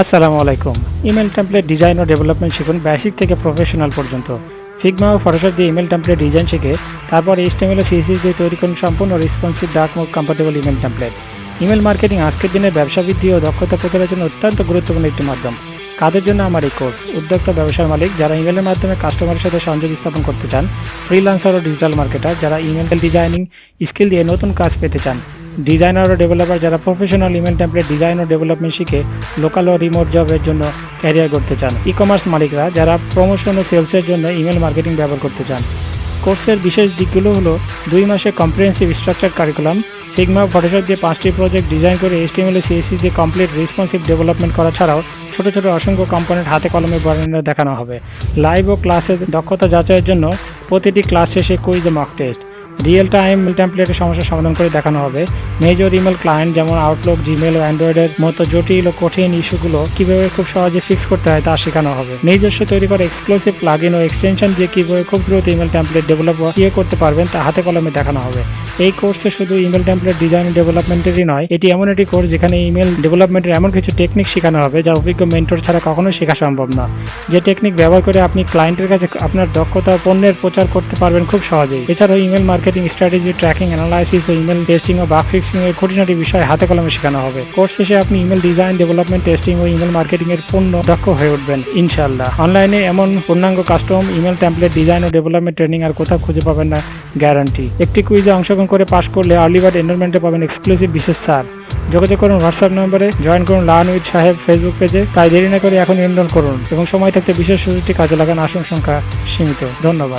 আসসালামু আলাইকুম। Email template design ও ডেভেলপমেন্ট শিখুন বেসিক থেকে প্রফেশনাল পর্যন্ত। ফিগমা ও ফটোশপ দিয়ে ইমেল টেমপ্লেট ডিজাইন শিখে তারপর এইচটিএমএল ও সিএসএস দিয়ে তৈরি করুন সম্পূর্ণ responsive dark mode compatible email template. Email marketing আজকের দিনে ব্যবসা বৃদ্ধি ও দক্ষতা প্রচারের জন্য অত্যন্ত গুরুত্বপূর্ণ একটি মাধ্যম। কাদের জন্য আমার এই কোর্স? উদ্যোক্তা ব্যবসার মালিক যারা ইমেলের মাধ্যমে কাস্টমারের সাথে সংযোগ স্থাপন করতে চান, ফ্রিল্যান্সার ও ডিজিটাল মার্কেটার যারা ইমেল ডিজাইনিং স্কিল দিয়ে নতুন কাজ পেতে চান, ডিজাইনার ও ডেভেলপার যারা প্রফেশনাল ইমেল টেমপ্লেট ডিজাইন ও ডেভেলপমেন্ট শিখে লোকাল ও রিমোট জবের জন্য ক্যারিয়ার করতে চান, ই কমার্স মালিকরা যারা প্রমোশন ও সেলসের জন্য ইমেল মার্কেটিং ব্যবহার করতে চান। কোর্সের বিশেষ দিকগুলো হলো 2 মাসে comprehensive structure curriculum, Figma Photoshop দিয়ে 5টি প্রজেক্ট ডিজাইন করে এইচটিএমএল ও সিএসএস দিয়ে কমপ্লিট রেসপন্সিভ ডেভেলপমেন্ট করা ছাড়াও ছোট ছোট অসংখ্য কম্পোনেন্ট হাতে কলমে বর্ণনা দেখানো হবে। লাইভ ও ক্লাসের দক্ষতা যাচাইয়ের জন্য প্রতিটি ক্লাস শেষে কুইজ ও mock test. Real time email টেমপ্লেটের সমস্যা সমাধান করে দেখানো হবে। মেজর ইমেল ক্লায়েন্ট যেমন আউটলুক, জিমেল ও অ্যান্ড্রয়েডের মতো জটিল ও কঠিন ইস্যুগুলো কিভাবে খুব সহজে ফিক্স করতে হয় তা শেখানো হবে। নিজস্ব তৈরি করা এক্সক্লুসিভ প্লাগইন ও এক্সটেনশন দিয়ে কিভাবে খুব দ্রুত ইমেল টেমপ্লেট ডেভেলপ করতে পারবেন তা হাতে কলমে দেখানো হবে। এই কোর্সে শুধু ইমেল টেমপ্লেট ডিজাইন ও ডেভেলপমেন্টেরই নয়, এটি এমন একটি কোর্স যেখানে ইমেল ডেভেলপমেন্টের এমন কিছু টেকনিক শেখানো হবে যা অভিজ্ঞ মেন্টর ছাড়া কখনোই শেখা সম্ভব না। যে টেকনিক ব্যবহার করে আপনি ক্লায়েন্টের কাছে আপনার দক্ষতা ও পণ্যের প্রচার করতে পারবেন খুব সহজেই। এছাড়াও email marketing strategy, tracking, analysis ও ইমেল টেস্টিং ও বাগ ফিক্সিং এর খুঁটিনাটি বিষয় হাতে কলমে শেখানো হবে। কোর্স শেষে আপনি ইমেল ডিজাইন, ডেভেলপমেন্ট, টেস্টিং ও ইমেল মার্কেটিং এর পূর্ণ দক্ষ হয়ে উঠবেন ইনশাআল্লাহ। অনলাইনে এমন পূর্ণাঙ্গ কাস্টম ইমেল টেমপ্লেট ডিজাইন ও ডেভেলপমেন্ট ট্রেনিং আর কোথাও খুঁজে পাবেন না, গ্যারান্টি। একটি কুইজে অংশগ্রহণ করে পাস করলে আর্লি বার্ড এনরোলমেন্টে পাবেন এক্সক্লুসিভ বিশেষ ছাড়। যোগাযোগ করুন হোয়াটসঅ্যাপ নম্বরে, জয়েন করুন লার্ন উইথ সাহেব ফেসবুক পেজে। তাই দেরি না করে এখন এনরোল করুন এবং সময় থাকতে বিশেষ সুযোগটি কাজে লাগান। আসন সংখ্যা সীমিত। ধন্যবাদ।